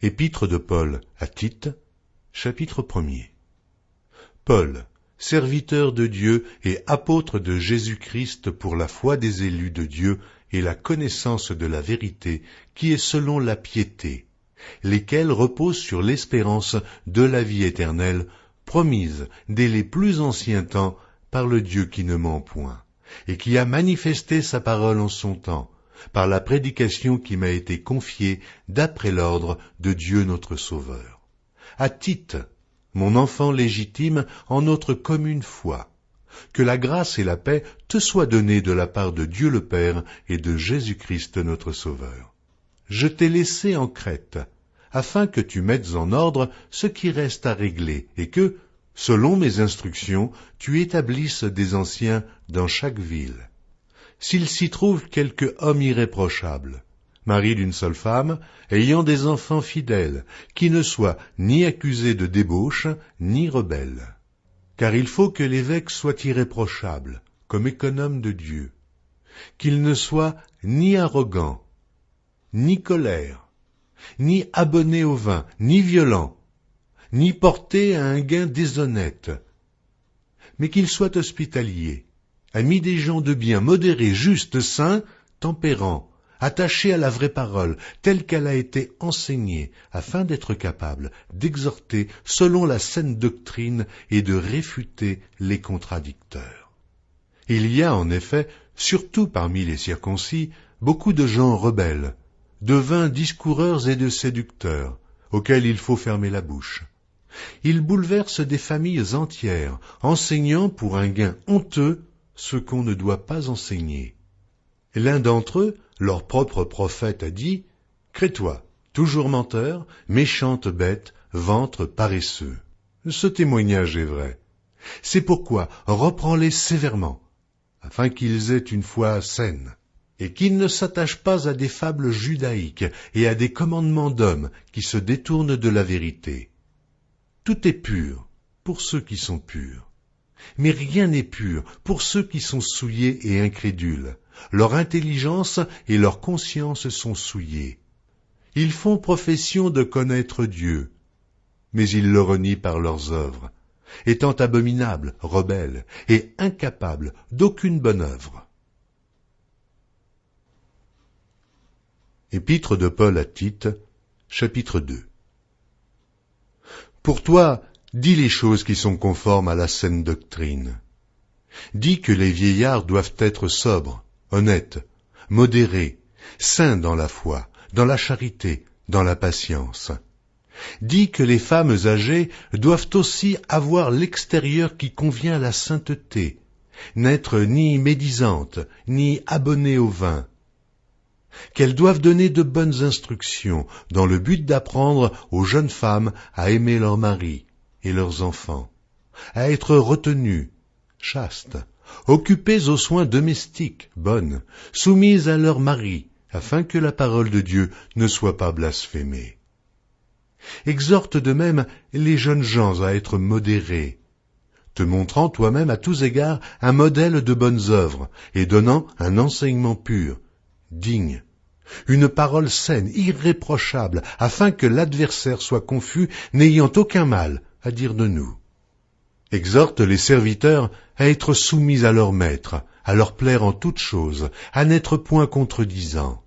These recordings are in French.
Épître de Paul à Tite, chapitre 1er. Paul, serviteur de Dieu et apôtre de Jésus-Christ pour la foi des élus de Dieu et la connaissance de la vérité qui est selon la piété, lesquels reposent sur l'espérance de la vie éternelle, promise dès les plus anciens temps par le Dieu qui ne ment point, et qui a manifesté sa parole en son temps, par la prédication qui m'a été confiée d'après l'ordre de Dieu notre Sauveur. À Tite, mon enfant légitime en notre commune foi, que la grâce et la paix te soient données de la part de Dieu le Père et de Jésus-Christ notre Sauveur. Je t'ai laissé en Crète, afin que tu mettes en ordre ce qui reste à régler, et que, selon mes instructions, tu établisses des anciens dans chaque ville. S'il s'y trouve quelque homme irréprochable, mari d'une seule femme, ayant des enfants fidèles, qui ne soit ni accusé de débauche, ni rebelle. Car il faut que l'évêque soit irréprochable, comme économe de Dieu, qu'il ne soit ni arrogant, ni colère, ni abonné au vin, ni violent, ni porté à un gain déshonnête, mais qu'il soit hospitalier, ami des gens de bien, modéré, juste, saint, tempérant, attaché à la vraie parole, telle qu'elle a été enseignée, afin d'être capable d'exhorter selon la saine doctrine et de réfuter les contradicteurs. Il y a en effet, surtout parmi les circoncis, beaucoup de gens rebelles, de vains discoureurs et de séducteurs, auxquels il faut fermer la bouche. Ils bouleversent des familles entières, enseignant pour un gain honteux ce qu'on ne doit pas enseigner. L'un d'entre eux, leur propre prophète, a dit « Crétois, toujours menteur, méchante bête, ventre paresseux. » Ce témoignage est vrai. C'est pourquoi reprends-les sévèrement, afin qu'ils aient une foi saine, et qu'ils ne s'attachent pas à des fables judaïques et à des commandements d'hommes qui se détournent de la vérité. Tout est pur pour ceux qui sont purs, mais rien n'est pur pour ceux qui sont souillés et incrédules. Leur intelligence et leur conscience sont souillées. Ils font profession de connaître Dieu, mais ils le renient par leurs œuvres, étant abominables, rebelles et incapables d'aucune bonne œuvre. Épître de Paul à Tite, chapitre 2. Pour toi, dis les choses qui sont conformes à la saine doctrine. Dis que les vieillards doivent être sobres, honnêtes, modérés, saints dans la foi, dans la charité, dans la patience. Dis que les femmes âgées doivent aussi avoir l'extérieur qui convient à la sainteté, n'être ni médisantes, ni abonnées au vin. Qu'elles doivent donner de bonnes instructions dans le but d'apprendre aux jeunes femmes à aimer leurs maris et leurs enfants, à être retenues, chastes, occupées aux soins domestiques, bonnes, soumises à leur mari, afin que la parole de Dieu ne soit pas blasphémée. Exhorte de même les jeunes gens à être modérés, te montrant toi-même à tous égards un modèle de bonnes œuvres et donnant un enseignement pur, digne, une parole saine, irréprochable, afin que l'adversaire soit confus, n'ayant aucun mal à dire de nous. Exhorte les serviteurs à être soumis à leur maître, à leur plaire en toutes choses, à n'être point contredisants,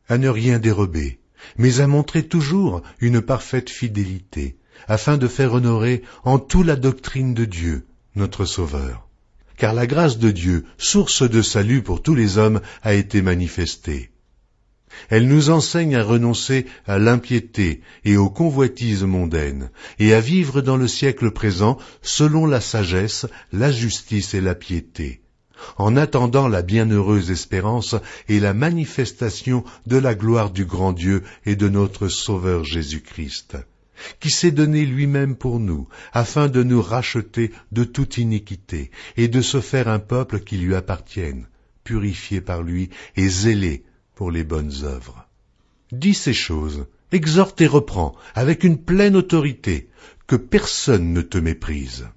à ne rien dérober, mais à montrer toujours une parfaite fidélité, afin de faire honorer en tout la doctrine de Dieu, notre Sauveur. Car la grâce de Dieu, source de salut pour tous les hommes, a été manifestée. Elle nous enseigne à renoncer à l'impiété et aux convoitises mondaines, et à vivre dans le siècle présent selon la sagesse, la justice et la piété, en attendant la bienheureuse espérance et la manifestation de la gloire du grand Dieu et de notre Sauveur Jésus-Christ, qui s'est donné lui-même pour nous, afin de nous racheter de toute iniquité, et de se faire un peuple qui lui appartienne, purifié par lui et zélé pour les bonnes œuvres. Dis ces choses, exhorte et reprends, avec une pleine autorité, que personne ne te méprise.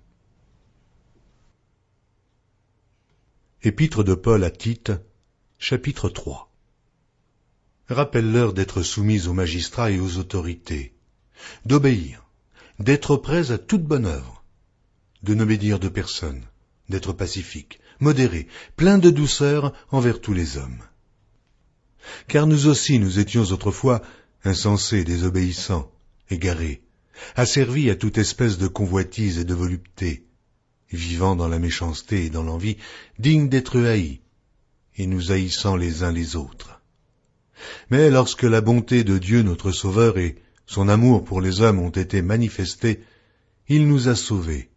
Épître de Paul à Tite, chapitre 3. Rappelle-leur d'être soumises aux magistrats et aux autorités, d'obéir, d'être prêts à toute bonne œuvre, de ne médire de personne, d'être pacifiques, modérés, pleins de douceur envers tous les hommes. Car nous aussi nous étions autrefois insensés, désobéissants, égarés, asservis à toute espèce de convoitise et de volupté, vivant dans la méchanceté et dans l'envie, dignes d'être haïs, et nous haïssant les uns les autres. Mais lorsque la bonté de Dieu notre Sauveur et son amour pour les hommes ont été manifestés, il nous a sauvés,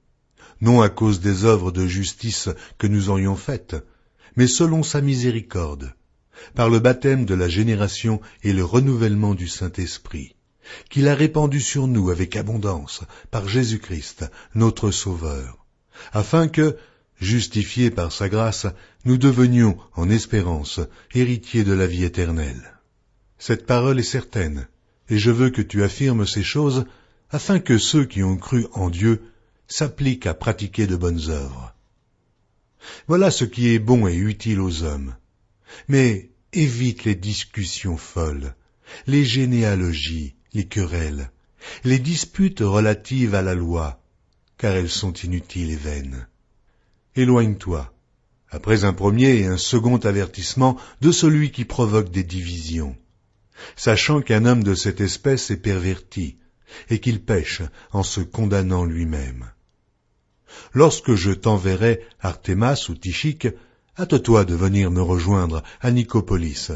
non à cause des œuvres de justice que nous aurions faites, mais selon sa miséricorde, par le baptême de la génération et le renouvellement du Saint-Esprit, qu'il a répandu sur nous avec abondance par Jésus-Christ, notre Sauveur, afin que, justifiés par sa grâce, nous devenions, en espérance, héritiers de la vie éternelle. Cette parole est certaine, et je veux que tu affirmes ces choses, afin que ceux qui ont cru en Dieu s'appliquent à pratiquer de bonnes œuvres. Voilà ce qui est bon et utile aux hommes. Mais évite les discussions folles, les généalogies, les querelles, les disputes relatives à la loi, car elles sont inutiles et vaines. Éloigne-toi, après un premier et un second avertissement, de celui qui provoque des divisions, sachant qu'un homme de cette espèce est perverti, et qu'il pêche en se condamnant lui-même. Lorsque je t'enverrai Artémas ou Tychique, hâte-toi de venir me rejoindre à Nicopolis,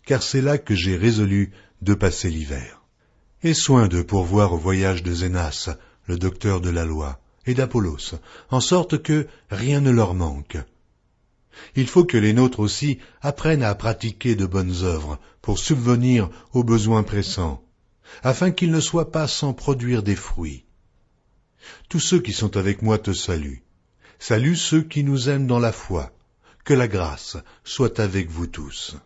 car c'est là que j'ai résolu de passer l'hiver. Aie soin de pourvoir au voyage de Zénas, le docteur de la loi, et d'Apollos, en sorte que rien ne leur manque. Il faut que les nôtres aussi apprennent à pratiquer de bonnes œuvres pour subvenir aux besoins pressants, afin qu'ils ne soient pas sans produire des fruits. Tous ceux qui sont avec moi te saluent. Salue ceux qui nous aiment dans la foi. Que la grâce soit avec vous tous.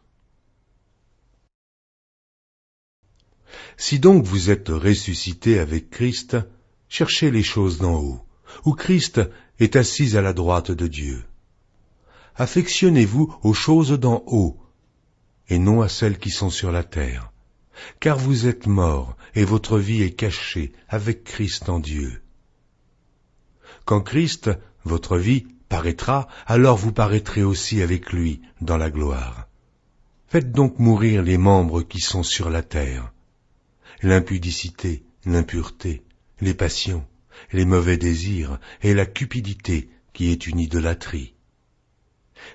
Si donc vous êtes ressuscités avec Christ, cherchez les choses d'en haut, où Christ est assis à la droite de Dieu. Affectionnez-vous aux choses d'en haut, et non à celles qui sont sur la terre, car vous êtes morts, et votre vie est cachée avec Christ en Dieu. Quand Christ, votre vie, paraîtra, alors vous paraîtrez aussi avec lui dans la gloire. Faites donc mourir les membres qui sont sur la terre, l'impudicité, l'impureté, les passions, les mauvais désirs et la cupidité qui est une idolâtrie.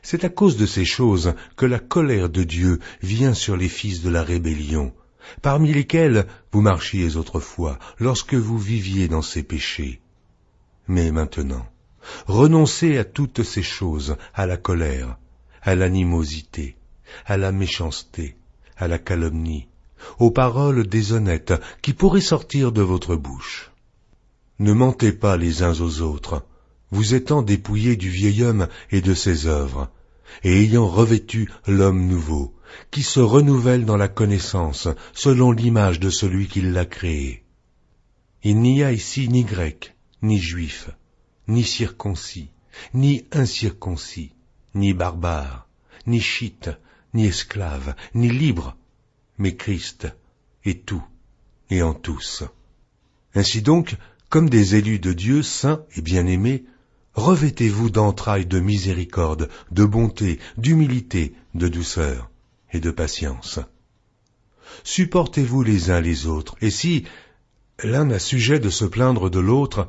C'est à cause de ces choses que la colère de Dieu vient sur les fils de la rébellion, parmi lesquels vous marchiez autrefois, lorsque vous viviez dans ces péchés. Mais maintenant, renoncez à toutes ces choses, à la colère, à l'animosité, à la méchanceté, à la calomnie, aux paroles déshonnêtes qui pourraient sortir de votre bouche. Ne mentez pas les uns aux autres, vous étant dépouillés du vieil homme et de ses œuvres, et ayant revêtu l'homme nouveau, qui se renouvelle dans la connaissance, selon l'image de celui qui l'a créé. Il n'y a ici ni grec, ni juif, ni circoncis, ni incirconcis, ni barbare, ni chite, ni esclave, ni libre, mais Christ est tout et en tous. Ainsi donc, comme des élus de Dieu saints et bien-aimés, revêtez-vous d'entrailles de miséricorde, de bonté, d'humilité, de douceur et de patience. Supportez-vous les uns les autres, et si l'un a sujet de se plaindre de l'autre,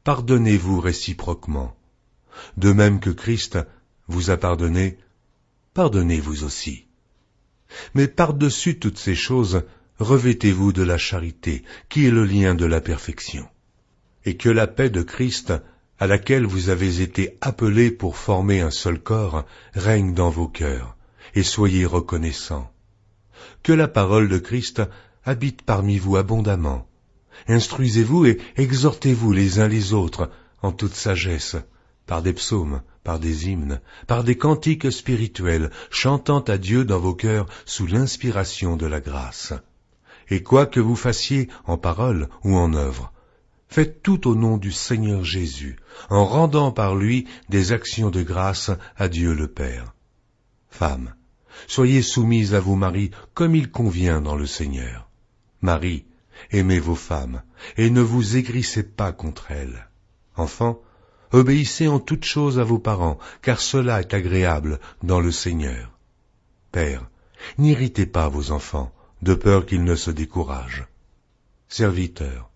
pardonnez-vous réciproquement. De même que Christ vous a pardonné, pardonnez-vous aussi. Mais par-dessus toutes ces choses, revêtez-vous de la charité, qui est le lien de la perfection. Et que la paix de Christ, à laquelle vous avez été appelés pour former un seul corps, règne dans vos cœurs, et soyez reconnaissants. Que la parole de Christ habite parmi vous abondamment. Instruisez-vous et exhortez-vous les uns les autres en toute sagesse, par des psaumes, par des hymnes, par des cantiques spirituels, chantant à Dieu dans vos cœurs sous l'inspiration de la grâce. Et quoi que vous fassiez en parole ou en œuvre, faites tout au nom du Seigneur Jésus, en rendant par lui des actions de grâce à Dieu le Père. Femmes, Soyez soumises à vos maris comme il convient dans le Seigneur. Maris, aimez vos femmes, et ne vous aigrissez pas contre elles. Enfants, obéissez en toutes choses à vos parents, car cela est agréable dans le Seigneur. Pères, n'irritez pas vos enfants, de peur qu'ils ne se découragent. Serviteurs,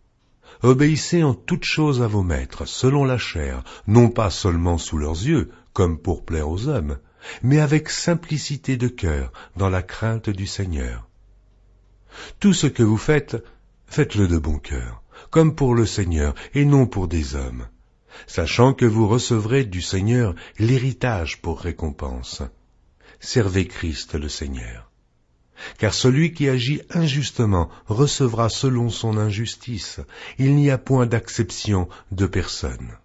obéissez en toutes choses à vos maîtres, selon la chair, non pas seulement sous leurs yeux, comme pour plaire aux hommes, mais avec simplicité de cœur, dans la crainte du Seigneur. Tout ce que vous faites, faites-le de bon cœur, comme pour le Seigneur et non pour des hommes, sachant que vous recevrez du Seigneur l'héritage pour récompense. Servez Christ le Seigneur. Car celui qui agit injustement recevra selon son injustice. Il n'y a point d'acception de personne.